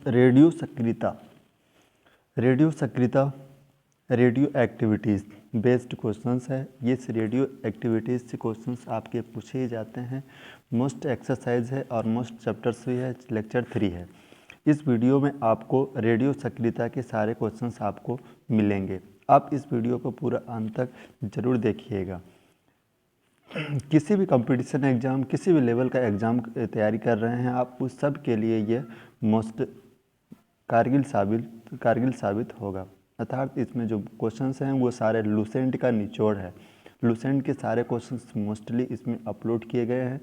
Radio सक्रियता radio activities based questions है। ये रेडियो एक्टिविटीज़ से क्वेश्चंस आपके पूछे ही जाते हैं। मोस्ट एक्सरसाइज है और मोस्ट चैप्टर्स भी है। लेक्चर 3 है। इस वीडियो में आपको रेडियो सक्रियता के सारे क्वेश्चंस आपको मिलेंगे। आप इस वीडियो को पूरा अंत तक ज़रूर देखिएगा। किसी भी कंपटीशन एग्ज़ाम, किसी भी लेवल का एग्ज़ाम तैयारी कर रहे हैं आप, उस सब के लिए ये मोस्ट कारगिल साबित होगा। अर्थात इसमें जो क्वेश्चंस हैं वो सारे लूसेंट का निचोड़ है। लूसेंट के सारे क्वेश्चंस मोस्टली इसमें अपलोड किए गए हैं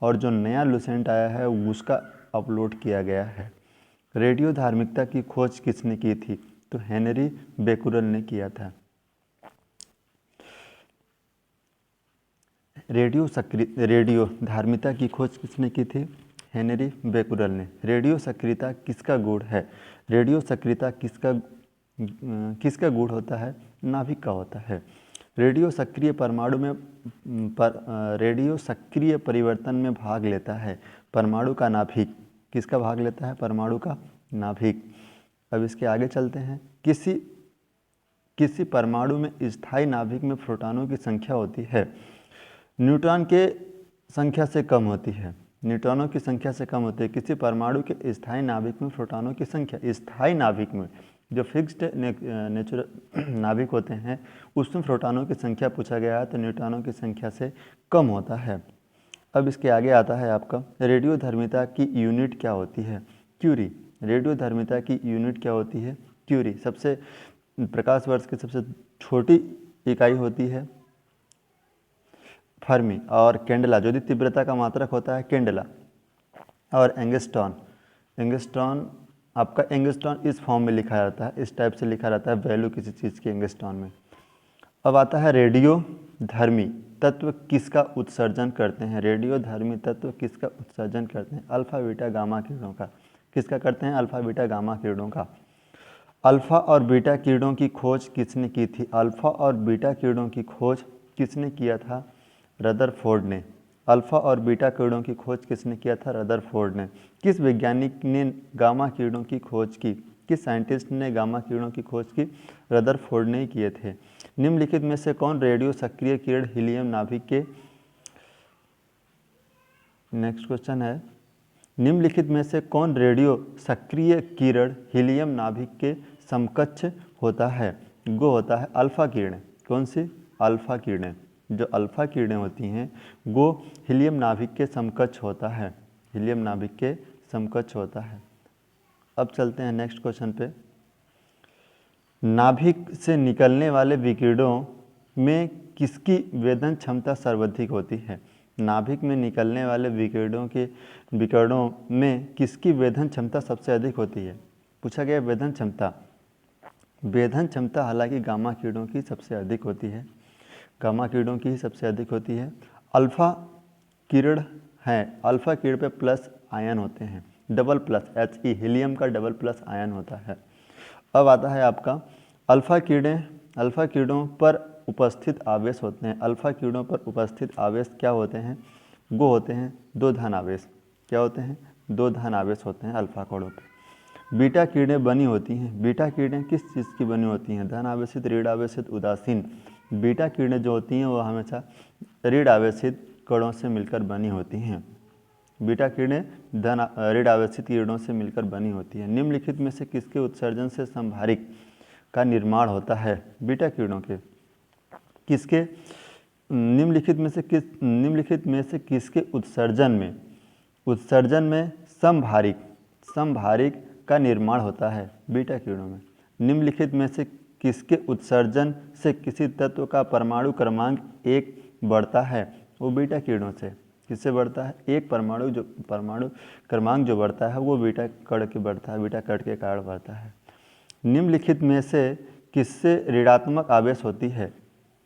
और जो नया लूसेंट आया है उसका अपलोड किया गया है। रेडियो धार्मिकता की खोज किसने की थी? तो हेनरी बेकुरल ने किया था। रेडियो धार्मिकता की खोज किसने की थी? हेनरी बेकुरल ने। रेडियो सक्रियता किसका गुण है? रेडियो सक्रियता किसका गुण होता है? नाभिक का होता है। रेडियो सक्रिय परिवर्तन में भाग लेता है परमाणु का नाभिक। किसका भाग लेता है? परमाणु का नाभिक। अब इसके आगे चलते हैं। किसी परमाणु में स्थायी नाभिक में प्रोटॉनों की संख्या होती है न्यूट्रॉन के संख्या से कम होती है। न्यूट्रॉनों की संख्या से कम होती है। किसी परमाणु के स्थायी नाभिक में प्रोटॉनों की संख्या, स्थायी नाभिक में जो फिक्स्ड नेचुरल नाभिक होते हैं उसमें प्रोटॉनों की संख्या पूछा गया है तो न्यूट्रॉनों की संख्या से कम होता है। अब इसके आगे आता है आपका रेडियो धर्मिता की यूनिट क्या होती है? क्यूरी। रेडियो धर्मिता की यूनिट क्या होती है? क्यूरी। सबसे प्रकाश वर्ष की सबसे छोटी इकाई होती है फर्मी, और कैंडेला जो तीव्रता का मात्रक होता है कैंडेला, और एंगस्ट्रॉन आपका एंगस्ट्रॉन इस फॉर्म में लिखा जाता है, इस टाइप से लिखा जाता है वैल्यू किसी चीज़ की एंगस्ट्रॉन में। अब आता है रेडियो धर्मी तत्व किसका उत्सर्जन करते हैं? रेडियो धर्मी तत्व किसका उत्सर्जन करते हैं? अल्फा बीटा गामा किरणों का। किसका करते हैं? अल्फा बीटा गामा किरणों का। अल्फा और बीटा किरणों की खोज किसने की थी? अल्फा और बीटा किरणों की खोज किसने किया था? रदरफोर्ड ने। अल्फा और बीटा किरणों की खोज किसने किया था? रदरफोर्ड ने। किस वैज्ञानिक ने गामा किरणों की खोज की? किस साइंटिस्ट ने गामा किरणों की खोज की? रदरफोर्ड ने ही किए थे। निम्नलिखित में से कौन रेडियो सक्रिय किरण हीलियम नाभिक के, नेक्स्ट क्वेश्चन है, निम्नलिखित में से कौन रेडियो सक्रिय किरण हीलियम नाभिक के समकक्ष होता है? वो होता है अल्फा किरणें। कौन सी? अल्फा किरणें। जो अल्फा किरणें होती हैं वो हीलियम नाभिक के समकक्ष होता है। हीलियम नाभिक के समकक्ष होता है। अब चलते हैं नेक्स्ट क्वेश्चन पे। नाभिक से निकलने वाले विकिरणों में किसकी वेधन क्षमता सर्वाधिक होती है? नाभिक में निकलने वाले विकिरणों में किसकी वेधन क्षमता सबसे अधिक होती है? पूछा गया वेधन क्षमता। वेधन क्षमता हालांकि गामा किरणों की सबसे अधिक होती है। गामा किरणों की ही सबसे अधिक होती है। अल्फा किरण है, अल्फा किरण पे प्लस आयन होते हैं, डबल प्लस He हीलियम का डबल प्लस आयन होता है। अब आता है आपका अल्फा किरणों पर उपस्थित आवेश होते हैं। अल्फा किरणों पर उपस्थित आवेश क्या होते हैं? वो होते हैं दो धन आवेश। क्या होते हैं? दो धन आवेश होते हैं अल्फा कणों पर। बीटा किरणें बनी होती हैं। बीटा किरणें किस चीज़ की बनी होती हैं? धन आवेशित, ऋण आवेशित, उदासीन। बीटा किरणें जो होती हैं वो हमेशा ऋण आवेशित कणों से मिलकर बनी होती हैं। बीटा किरणें ऋण आवेशित किरणों से मिलकर बनी होती हैं। निम्नलिखित में से किसके उत्सर्जन से संभारिक का निर्माण होता है? बीटा किरणों के। किसके? निम्नलिखित में से किसके उत्सर्जन में संभारिक का निर्माण होता है? बीटा किरणों में। निम्नलिखित में से किसके उत्सर्जन से किसी तत्व का परमाणु क्रमांक 1 बढ़ता है? वो बीटा किरणों से। किससे बढ़ता है? एक परमाणु क्रमांक जो बढ़ता है वो बीटा कण के बढ़ता है, बीटा कण के कारण बढ़ता है। निम्नलिखित में से किससे ऋणात्मक आवेश होती है?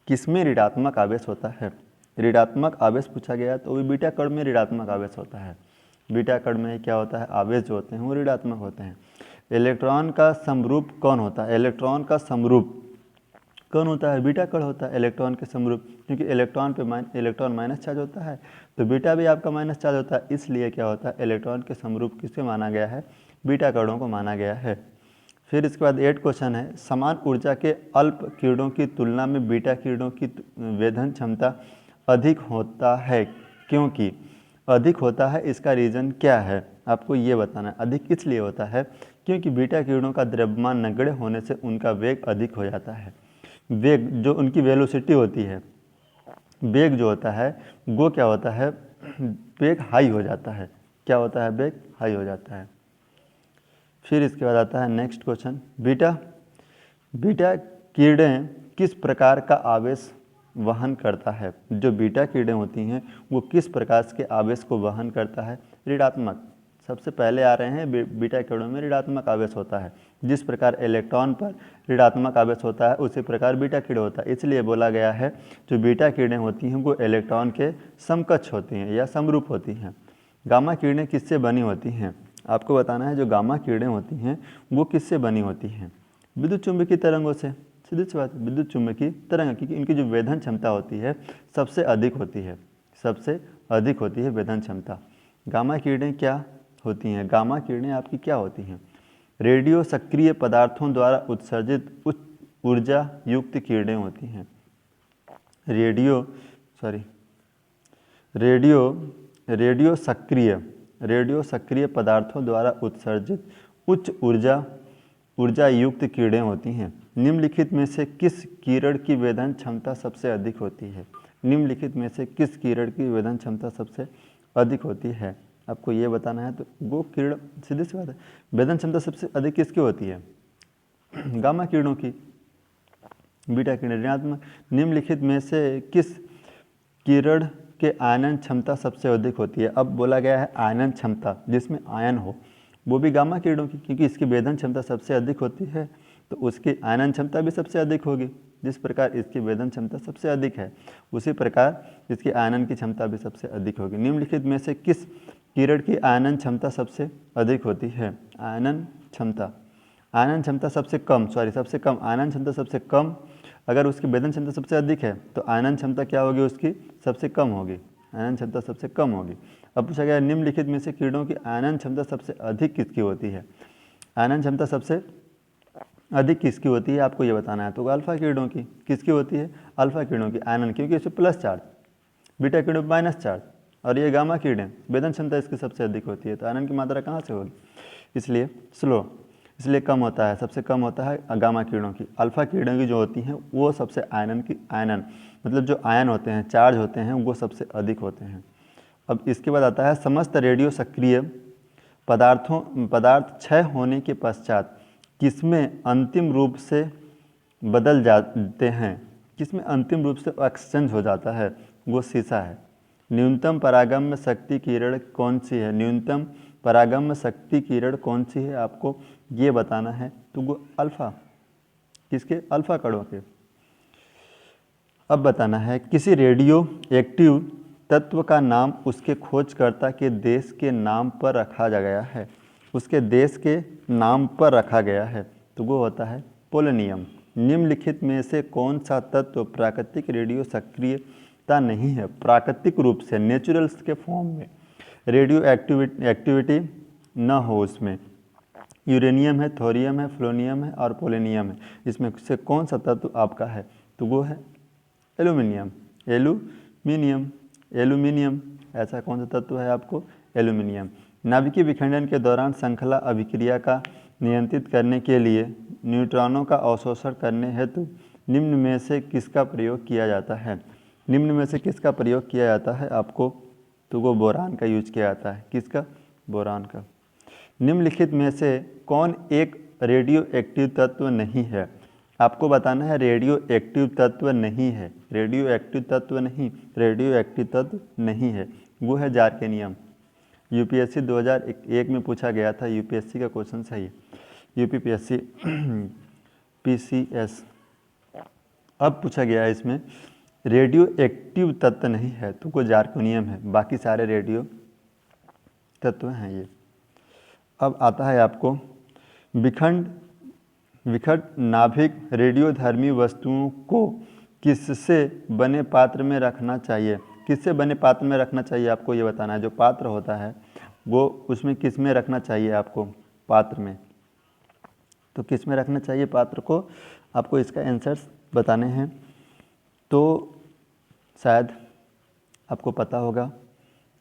किसमें ऋणात्मक आवेश होता है? ऋणात्मक आवेश पूछा गया तो वो बीटा कण में ऋणात्मक आवेश होता है। बीटा कण में क्या होता है? आवेश जो होते हैं वो ऋणात्मक होते हैं। इलेक्ट्रॉन का समरूप कौन होता है? इलेक्ट्रॉन का समरूप कौन होता है? बीटा कण होता है इलेक्ट्रॉन के समरूप, क्योंकि इलेक्ट्रॉन माइनस चार्ज होता है तो बीटा भी आपका माइनस चार्ज होता है। इसलिए क्या होता है? इलेक्ट्रॉन के समरूप किसे माना गया है? बीटा कणों को माना गया है। फिर इसके बाद 8 क्वेश्चन है, समान ऊर्जा के अल्प किरणों की तुलना में बीटा किरणों की वेधन क्षमता अधिक होता है, क्योंकि अधिक होता है इसका रीज़न क्या है, आपको ये बताना है। अधिक इसलिए होता है क्योंकि बीटा किरणों का द्रव्यमान नगण्य होने से उनका वेग अधिक हो जाता है। वेग जो उनकी वेलोसिटी होती है, वेग जो होता है वो क्या होता है, वेग हाई हो जाता है। क्या होता है, वेग हाई हो जाता है। फिर इसके बाद आता है नेक्स्ट क्वेश्चन, बीटा किरणें किस प्रकार का आवेश वहन करता है। जो बीटा किरणें होती हैं वो किस प्रकार के आवेश को वहन करता है, ऋणात्मक। सबसे पहले आ रहे हैं बीटा किरणों में ऋणात्मक आवेश होता है। जिस प्रकार इलेक्ट्रॉन पर ऋणात्मक आवेश होता है उसी प्रकार बीटा किरण होता है। इसलिए बोला गया है जो बीटा किरणें होती हैं वो इलेक्ट्रॉन के समकक्ष होती हैं या समरूप होती हैं। गामा किरणें किससे बनी होती हैं, आपको बताना है। जो गामा किरणें होती हैं वो किससे बनी होती हैं, विद्युत चुंबकीय तरंगों से। सीधी सी बात है, विद्युत चुंबकीय तरंग, क्योंकि इनकी जो वेधन क्षमता होती है सबसे अधिक होती है, सबसे अधिक होती है वेधन क्षमता। गामा किरणें क्या होती हैं, गामा किरणें आपकी क्या होती हैं, रेडियो सक्रिय पदार्थों द्वारा उत्सर्जित उच्च ऊर्जा युक्त किरणें होती हैं। रेडियो सक्रिय पदार्थों द्वारा उत्सर्जित उच्च ऊर्जा युक्त किरणें होती हैं। निम्नलिखित में से किस किरण की वेधन क्षमता सबसे अधिक होती है, निम्नलिखित में से किस किरण की वेधन क्षमता सबसे अधिक होती है, आपको ये बताना है। तो वो किरण, सीधी सी बात है, वेधन क्षमता सबसे अधिक किसकी होती है, गामा किरणों की। बीटा किरण ऋणात्मक। निम्नलिखित में से किस किरण के आयनन क्षमता सबसे अधिक होती है। अब बोला गया है आयनन क्षमता, जिसमें आयन हो, वो भी गामा किरणों की, क्योंकि इसकी वेधन क्षमता सबसे अधिक होती है तो उसकी आयनन क्षमता भी सबसे अधिक होगी। जिस प्रकार इसकी वेधन क्षमता सबसे अधिक है उसी प्रकार इसकी आयनन की क्षमता भी सबसे अधिक होगी। निम्नलिखित में से किस किरण की आयनन क्षमता सबसे अधिक होती है, आयनन क्षमता सबसे कम, आयनन क्षमता सबसे कम। अगर उसकी वेधन क्षमता सबसे अधिक है तो आयनन क्षमता क्या होगी, उसकी सबसे कम होगी, आयनन क्षमता सबसे कम होगी। अब पूछा गया निम्नलिखित में से किरणों की आयनन क्षमता सबसे अधिक किसकी होती है, आयनन क्षमता सबसे अधिक किसकी होती है, आपको ये बताना है। तो अल्फा किरणों की, किसकी होती है, अल्फा किरणों की आयनन, क्योंकि इसमें प्लस चार्ज, बीटा किरणों पर माइनस चार्ज, और ये गामा किरणें वेधन क्षमता इसकी सबसे अधिक होती है, तो आयनन की मात्रा कहाँ से होगी, इसलिए स्लो, इसलिए कम होता है, सबसे कम होता है गामा किरणों की। अल्फा किरणों की जो होती हैं वो सबसे आयनन मतलब जो आयन होते हैं, चार्ज होते हैं, वो सबसे अधिक होते हैं। अब इसके बाद आता है समस्त रेडियो सक्रिय पदार्थ क्षय होने के पश्चात किसमें अंतिम रूप से बदल जाते हैं, किसमें अंतिम रूप से एक्सचेंज हो जाता है, वो शीशा है। न्यूनतम परागम्य शक्ति किरण कौन सी है, न्यूनतम परागम्य शक्ति किरण कौन सी है, आपको ये बताना है। तो वो अल्फा, किसके, अल्फा कणों के। अब बताना है किसी रेडियो एक्टिव तत्व का नाम उसके खोजकर्ता के देश के नाम पर रखा गया है, उसके देश के नाम पर रखा गया है, तो वो होता है पोलोनियम। निम्नलिखित में से कौन सा तत्व प्राकृतिक रेडियो सक्रियता नहीं है, प्राकृतिक रूप से नेचुरल्स के फॉर्म में रेडियो एक्टिविटी न हो उसमें, यूरेनियम है, थोरियम है, फ्लोनियम है और पोलोनियम है। इसमें से कौन सा तत्व आपका है, तो वो है एल्यूमिनियम। ऐसा कौन सा तत्व है आपको, एल्यूमिनियम। नाभिकीय विखंडन के दौरान श्रृंखला अभिक्रिया का नियंत्रित करने के लिए न्यूट्रॉनों का अवशोषण करने हेतु निम्न में से किसका प्रयोग किया जाता है, निम्न में से किसका प्रयोग किया जाता है आपको, तो वो बोरान का यूज किया जाता है, किसका, बोरान का। निम्नलिखित में से कौन एक रेडियो एक्टिव तत्व नहीं है, आपको बताना है रेडियो एक्टिव तत्व नहीं है, रेडियो एक्टिव तत्व नहीं है, वो है जार्केनियम। यूपीएससी 2001 में पूछा गया था, यूपीएससी का क्वेश्चन सही है, यूपीपीएससी पीसीएस। अब पूछा गया है इसमें रेडियो एक्टिव तत्व नहीं है, तो वो जार्कोनियम है, बाकी सारे रेडियो तत्व हैं ये। अब आता है आपको विखंड नाभिक रेडियोधर्मी वस्तुओं को किससे बने पात्र में रखना चाहिए, किससे बने पात्र में रखना चाहिए, आपको ये बताना है। जो पात्र होता है वो उसमें किस में रखना चाहिए आपको, पात्र में। तो किस में रखना चाहिए पात्र को, आपको इसका आंसर्स बताने हैं। तो शायद आपको पता होगा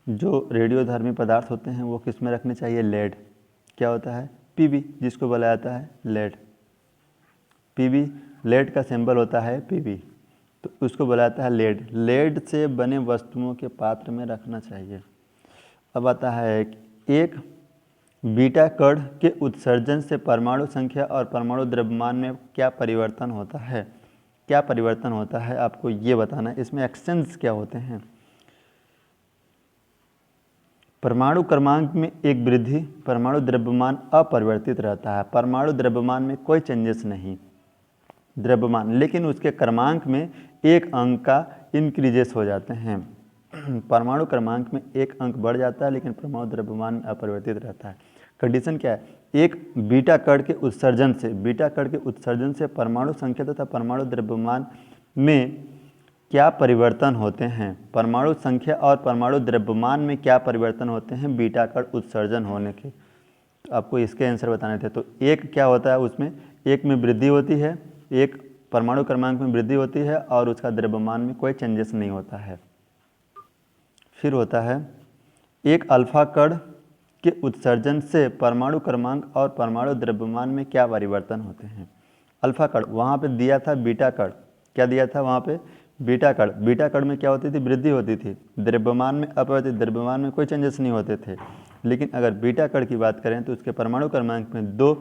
जो रेडियोधर्मी पदार्थ होते हैं वो किस में रखने चाहिए, लेड। क्या होता है, पीबी, जिसको बोला जाता है लेड। पीबी, लेड का सिंबल होता है पीबी, तो उसको बोला जाता है लेड। लेड से बने वस्तुओं के पात्र में रखना चाहिए। अब आता है एक बीटा कण के उत्सर्जन से परमाणु संख्या और परमाणु द्रव्यमान में क्या परिवर्तन होता है। क्या परिवर्तन होता है आपको ये बताना है। इसमें एक्सचेंज क्या होते हैं। परमाणु क्रमांक में एक वृद्धि, परमाणु द्रव्यमान अपरिवर्तित रहता है। परमाणु द्रव्यमान में कोई चेंजेस नहीं, द्रव्यमान, लेकिन उसके क्रमांक में एक अंक का इंक्रीजेस हो जाते हैं। परमाणु क्रमांक में एक अंक बढ़ जाता है, लेकिन परमाणु द्रव्यमान अपरिवर्तित रहता है। कंडीशन क्या है, एक बीटा कण के उत्सर्जन से, बीटा कण के उत्सर्जन से परमाणु संख्या तथा परमाणु द्रव्यमान में क्या परिवर्तन होते हैं। परमाणु संख्या और परमाणु द्रव्यमान में क्या परिवर्तन होते हैं बीटा कण उत्सर्जन होने के। तो आपको इसके आंसर बताने थे। तो एक क्या होता है, उसमें एक में वृद्धि होती है, एक परमाणु क्रमांक में वृद्धि होती है और उसका द्रव्यमान में कोई चेंजेस नहीं होता है। फिर होता है एक अल्फा कण के उत्सर्जन से परमाणु क्रमांक और परमाणु द्रव्यमान में क्या परिवर्तन होते हैं। अल्फा कण, वहाँ पे दिया था बीटा कण, क्या दिया था वहाँ पे, बीटा कण। बीटा कण में क्या होती थी, वृद्धि होती थी, द्रव्यमान में अपरिवर्तित, द्रव्यमान में कोई चेंजेस नहीं होते थे। लेकिन अगर बीटा कण की बात करें तो उसके परमाणु क्रमांक में 2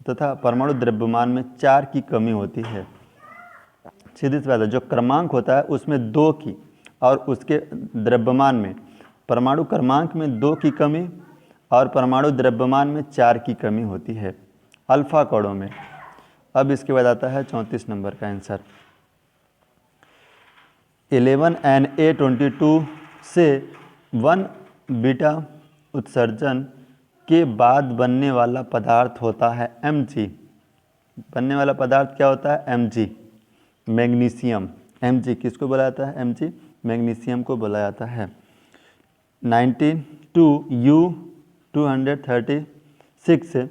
तथा परमाणु द्रव्यमान में 4 की कमी होती है। सीधी सी बात है, जो क्रमांक होता है उसमें 2 की और उसके द्रव्यमान में, परमाणु क्रमांक में 2 की कमी और परमाणु द्रव्यमान में 4 की कमी होती है अल्फा कणों में। अब इसके बाद आता है 34 नंबर का आंसर। 11Na22 से 1 बीटा उत्सर्जन के बाद बनने वाला पदार्थ होता है Mg। बनने वाला पदार्थ क्या होता है, Mg, मैग्नीशियम। Mg किसको बोला जाता है, Mg मैग्नीशियम को बोला जाता है। 92U236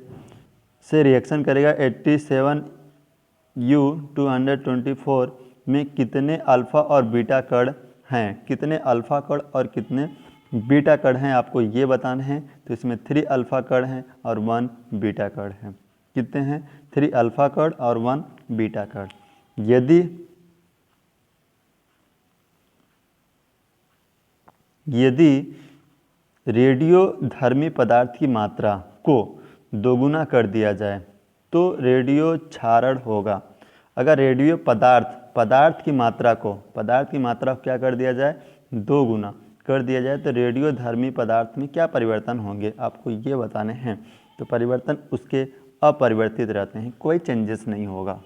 से रिएक्शन करेगा 87U224 में कितने अल्फा और बीटा कण हैं। कितने अल्फा कण और कितने बीटा कण हैं आपको ये बताने हैं। तो इसमें 3 अल्फा कण हैं और 1 बीटा कण हैं। कितने हैं, 3 अल्फा कण और 1 बीटा कण। यदि रेडियोधर्मी पदार्थ की मात्रा को दोगुना कर दिया जाए तो रेडियो क्षारण होगा। अगर रेडियो पदार्थ की मात्रा को क्या कर दिया जाए, 2 गुना कर दिया जाए तो रेडियोधर्मी पदार्थ में क्या परिवर्तन होंगे आपको ये बताने हैं। तो परिवर्तन उसके अपरिवर्तित रहते हैं, कोई चेंजेस नहीं होगा,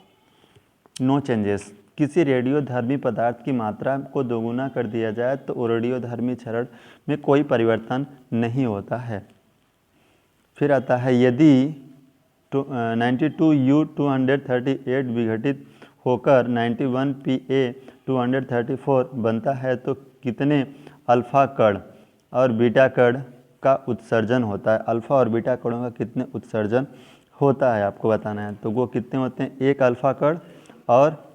नो चेंजेस। किसी रेडियोधर्मी पदार्थ की मात्रा को दोगुना कर दिया जाए तो रेडियोधर्मी क्षरण में कोई परिवर्तन नहीं होता है। फिर आता है यदि 92U238 विघटित होकर 91Pa234 बनता है तो कितने अल्फा कण और बीटा कण का उत्सर्जन होता है। अल्फा और बीटा कणों का कितने उत्सर्जन होता है आपको बताना है। तो वो कितने होते हैं, 1 अल्फा कण और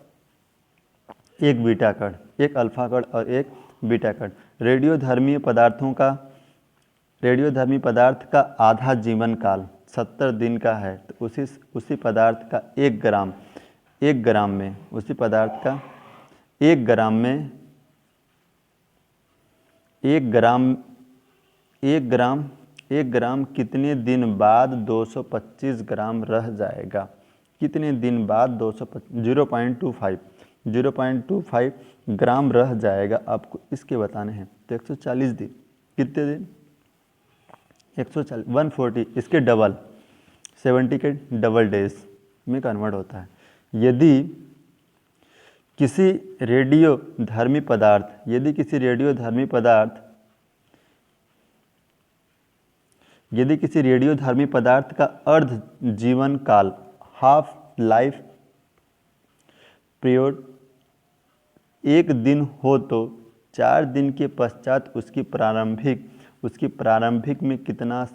1 बीटा कण, 1 अल्फा कण और 1 बीटा कण। रेडियोधर्मी पदार्थ का आधा जीवन काल 70 दिन का है। तो उसी पदार्थ का 1 ग्राम में उसी पदार्थ का 1 ग्राम कितने दिन बाद 225 ग्राम रह जाएगा। कितने दिन बाद 0.25 ग्राम रह जाएगा आपको इसके बताने हैं। तो 140 दिन, कितने दिन, 140, 140, इसके डबल 70 के डबल डेज में कन्वर्ट होता है। यदि किसी रेडियोधर्मी पदार्थ का अर्ध जीवन काल, हाफ लाइफ पीरियड 1 दिन हो तो 4 दिन के पश्चात उसकी प्रारंभिक में कितना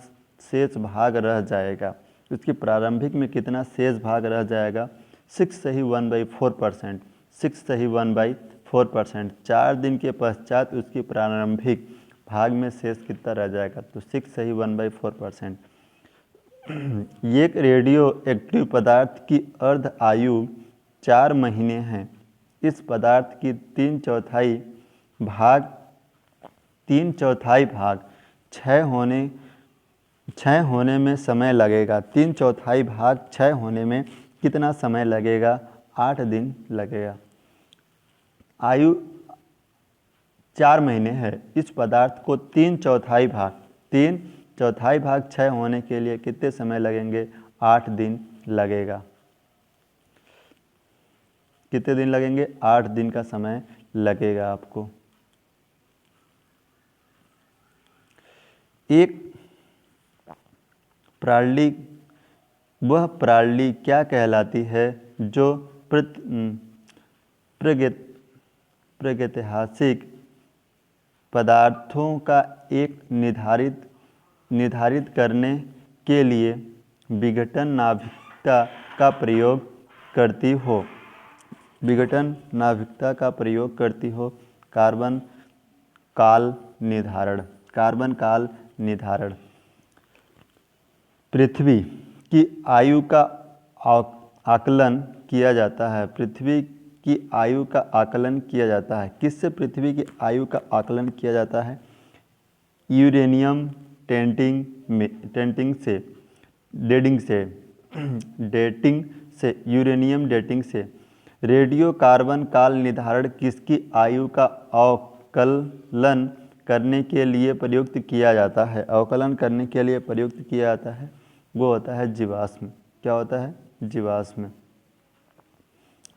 शेष भाग रह जाएगा? उसकी प्रारंभिक में कितना शेष भाग रह जाएगा? 6 सही 1/4%, 6 सही 1/4%। 4 दिन के पश्चात उसकी प्रारंभिक भाग में शेष कितना रह जाएगा? तो 6 सही 1/4%। एक रेडियो एक्टिव पदार्थ की अर्ध आयु 4 महीने है। इस पदार्थ की 3/4 भाग क्षय होने में समय लगेगा। 3/4 भाग क्षय होने में कितना समय लगेगा? 8 दिन लगेगा। आयु 4 महीने है। इस पदार्थ को 3/4 भाग क्षय होने के लिए कितने समय लगेंगे? 8 दिन लगेगा। कितने दिन लगेंगे? 8 दिन का समय लगेगा आपको। एक प्रणाली, वह प्रणाली क्या कहलाती है जो प्रागैतिहासिक पदार्थों का एक निर्धारित करने के लिए विघटन नाभिकता का प्रयोग करती हो? विघटन नाभिकता का प्रयोग करती हो। कार्बन काल निर्धारण। पृथ्वी की आयु का आकलन किया जाता है। पृथ्वी की आयु का आकलन किया जाता है। किससे पृथ्वी की आयु का आकलन किया जाता है? यूरेनियम डेटिंग से यूरेनियम डेटिंग से। रेडियो कार्बन काल निर्धारण किसकी आयु का अवकलन करने के लिए प्रयुक्त किया जाता है? अवकलन करने के लिए प्रयुक्त किया जाता है, वो होता है जीवाश्म। क्या होता है? जीवाश्म।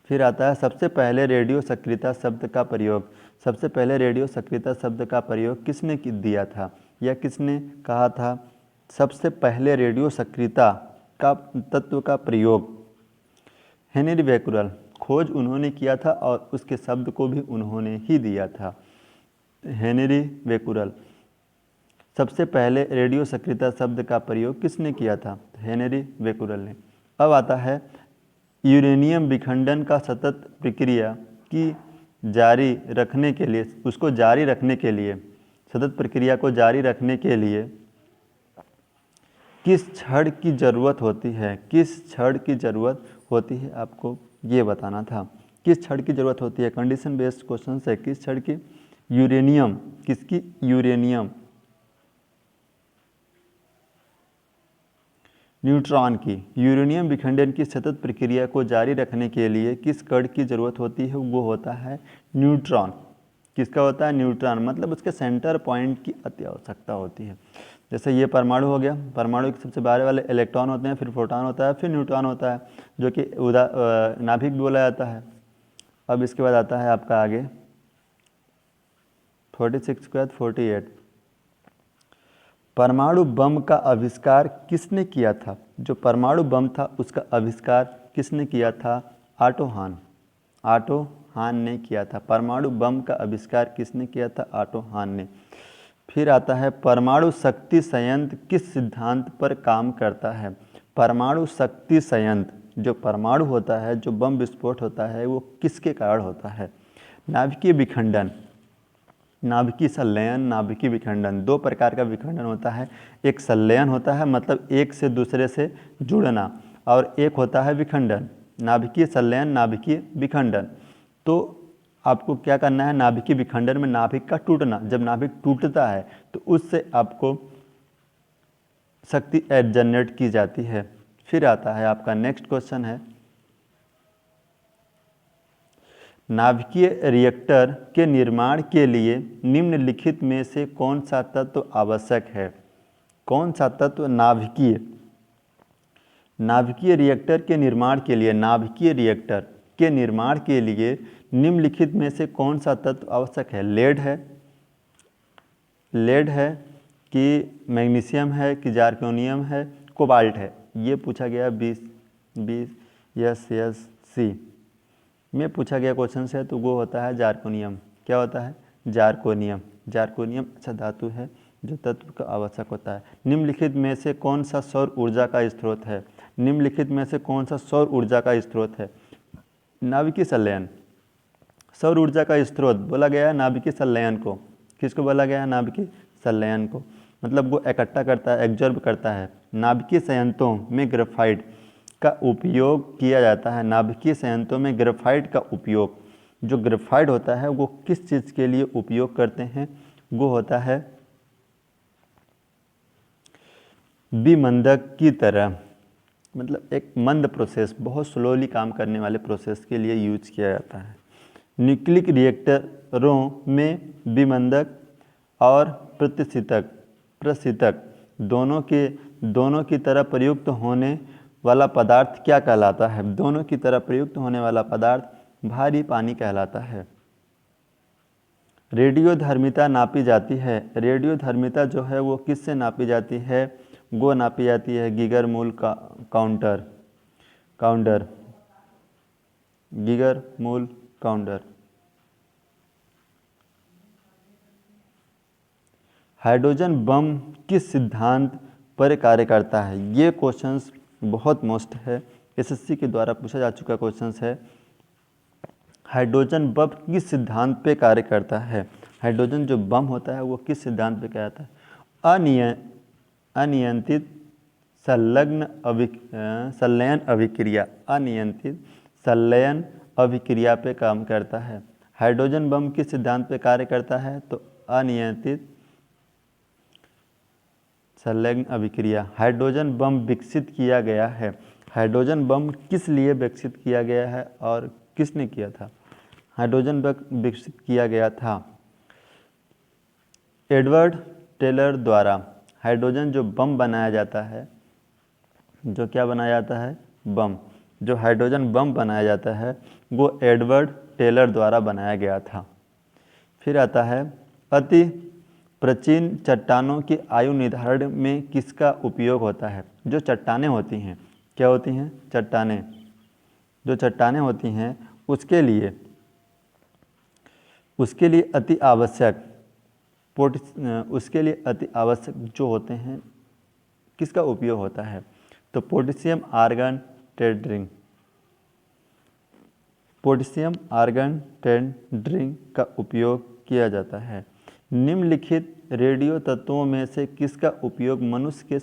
फिर आता है सबसे पहले रेडियो सक्रियता शब्द का प्रयोग। सबसे पहले रेडियो सक्रियता शब्द का प्रयोग किसने दिया था या किसने कहा था? सबसे पहले रेडियो सक्रियता का तत्व का प्रयोग हेनरी बैक्यूरेल, खोज उन्होंने किया था और उसके शब्द को भी उन्होंने ही दिया था। Henri Becquerel. सबसे पहले रेडियो सक्रियता शब्द का प्रयोग किसने किया था? हेनरी बैक्यूरेल ने। अब आता है यूरेनियम विखंडन का सतत प्रक्रिया की जारी रखने के लिए, उसको जारी रखने के लिए, सतत प्रक्रिया को जारी रखने के लिए किस छड़ की ज़रूरत होती है? किस छड़ की ज़रूरत होती है? आपको ये बताना था। किस छड़ की ज़रूरत होती है? कंडीशन बेस्ड क्वेश्चन है। किस छड़ की? यूरेनियम। किसकी? यूरेनियम। न्यूट्रॉन की। यूरेनियम विखंडन की सतत प्रक्रिया को जारी रखने के लिए किस कण की ज़रूरत होती है? वो होता है न्यूट्रॉन। किसका होता है? न्यूट्रॉन। मतलब उसके सेंटर पॉइंट की अति आवश्यकता होती है। जैसे ये परमाणु हो गया, परमाणु के सबसे बाहर वाले इलेक्ट्रॉन होते हैं, फिर प्रोटॉन होता है, फिर न्यूट्रॉन होता है, जो कि नाभिक भी बोला जाता है। अब इसके बाद आता है आपका आगे 46 के बाद 48। परमाणु बम का आविष्कार किसने किया था? जो परमाणु बम था उसका आविष्कार किसने किया था? ऑटो हान ने किया था। परमाणु बम का आविष्कार किसने किया था? ऑटो हान ने। फिर आता है परमाणु शक्ति संयंत्र किस सिद्धांत पर काम करता है? परमाणु शक्ति संयंत्र, जो परमाणु होता है, जो बम विस्फोट होता है, वो किसके कारण होता है? नाभिकीय विखंडन, नाभिकीय संलयन, नाभिकीय विखंडन। 2 प्रकार का विखंडन होता है। एक संलयन होता है, मतलब एक से दूसरे से जुड़ना, और एक होता है विखंडन। नाभिकीय संलयन, नाभिकीय विखंडन। तो आपको क्या करना है? नाभिकीय विखंडन में नाभिक का टूटना। जब नाभिक टूटता है तो उससे आपको शक्ति जनरेट की जाती है। फिर आता है आपका नेक्स्ट क्वेश्चन है, नाभिकीय रिएक्टर के निर्माण के लिए निम्नलिखित में से कौन सा तत्व आवश्यक है? कौन सा तत्व नाभिकीय रिएक्टर के निर्माण के लिए, नाभिकीय रिएक्टर के निर्माण के लिए निम्नलिखित में से कौन सा तत्व आवश्यक है? लेड है कि मैग्नीशियम है कि जार्कोनियम है, कोबाल्ट है? ये पूछा गया 20 यस सी में पूछा गया क्वेश्चन से, तो वो होता है जार्कोनियम। क्या होता है? जार्कोनियम। जार्कोनियम अच्छा धातु है, जो तत्व का आवश्यक होता है। निम्नलिखित में से कौन सा सौर ऊर्जा का स्रोत है? निम्नलिखित में से कौन सा सौर ऊर्जा का स्रोत है? नाभिकीय संलयन। सौर ऊर्जा का स्रोत बोला गया है नाभिकीय संलयन को। किसको बोला गया है? नाभिकीय संलयन को। मतलब वो इकट्ठा करता है, एब्जॉर्ब करता है। नाभिकीय संयंत्रों में ग्रेफाइट का उपयोग किया जाता है। नाभिकीय संयंत्रों में ग्रेफाइट का उपयोग, जो ग्रेफाइट होता है वो किस चीज़ के लिए उपयोग करते हैं? वो होता है विमंदक की तरह, मतलब एक मंद प्रोसेस, बहुत स्लोली काम करने वाले प्रोसेस के लिए यूज किया जाता है। न्यूक्लिक रिएक्टरों में विमंदक और प्रशीतक दोनों की तरह प्रयुक्त होने वाला पदार्थ क्या कहलाता है? दोनों की तरह प्रयुक्त होने वाला पदार्थ भारी पानी कहलाता है। रेडियोधर्मिता नापी जाती है। रेडियोधर्मिता जो है वो किससे नापी जाती है? वो नापी जाती है गीगर मूल काउंटर। हाइड्रोजन बम किस सिद्धांत पर कार्य करता है? ये क्वेश्चंस बहुत मोस्ट है, एसएससी के द्वारा पूछा जा चुका क्वेश्चंस है। हाइड्रोजन बम किस सिद्धांत पे कार्य करता है? हाइड्रोजन जो बम होता है वो किस सिद्धांत पे कार्य करता है? अनियंत्रित संलयन अभिक्रिया। अनियंत्रित संलयन अभिक्रिया पे काम करता है। हाइड्रोजन बम किस सिद्धांत पे कार्य करता है? तो अनियंत्रित संलयन अभिक्रिया। हाइड्रोजन बम विकसित किया गया है। हाइड्रोजन बम किस लिए विकसित किया गया है और किसने किया था? हाइड्रोजन बम विकसित किया गया था एडवर्ड टेलर द्वारा। हाइड्रोजन जो बम बनाया जाता है, जो क्या बनाया जाता है? बम। जो हाइड्रोजन बम बनाया जाता है वो एडवर्ड टेलर द्वारा बनाया गया था। फिर आता है अति प्राचीन चट्टानों की आयु निर्धारण में किसका उपयोग होता है? जो चट्टानें होती हैं, क्या होती हैं? चट्टानें। जो चट्टानें होती हैं उसके लिए अति आवश्यक जो होते हैं किसका उपयोग होता है? तो पोटेशियम आर्गन टेंड्रिंग का उपयोग किया जाता है। निम्नलिखित रेडियो तत्वों में से किसका उपयोग मनुष्य के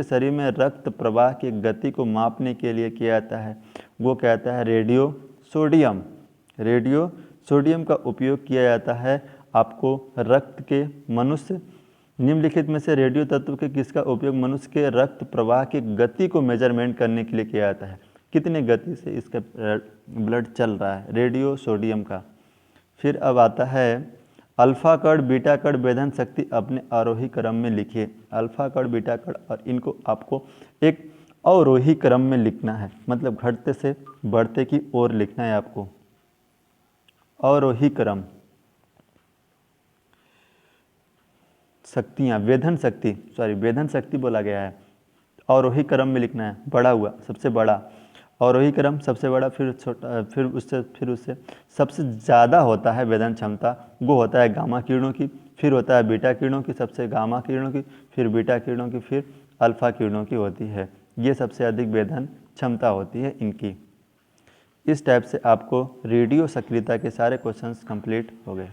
शरीर में रक्त प्रवाह की गति को मापने के लिए किया जाता है? वो कहता है रेडियो सोडियम का उपयोग किया जाता है आपको रक्त के मनुष्य। निम्नलिखित में से रेडियो तत्व के किसका उपयोग मनुष्य के रक्त प्रवाह की गति को मेजरमेंट करने के लिए किया जाता है? कितने गति से इसका ब्लड चल रहा है? रेडियो सोडियम का। फिर अब आता है अल्फा कण बीटा कण वेधन शक्ति अपने आरोही क्रम में लिखिए। अल्फा कण बीटा कण, और इनको आपको एक अवरोही क्रम में लिखना है, मतलब घटते से बढ़ते की ओर लिखना है आपको। अवरोही क्रम। शक्तियाँ, वेधन शक्ति बोला गया है। अवरोही क्रम में लिखना है। बड़ा हुआ सबसे बड़ा, अवरोही क्रम सबसे बड़ा, फिर छोटा, फिर उससे सबसे ज़्यादा होता है वेधन क्षमता, वो होता है गामा किरणों की। फिर होता है बीटा किरणों की, सबसे गामा किरणों की, फिर बीटा किरणों की, फिर अल्फा किरणों की होती है। ये सबसे अधिक वेधन क्षमता होती है इनकी। इस टाइप से आपको रेडियो सक्रियता के सारे क्वेश्चंस कंप्लीट हो गए।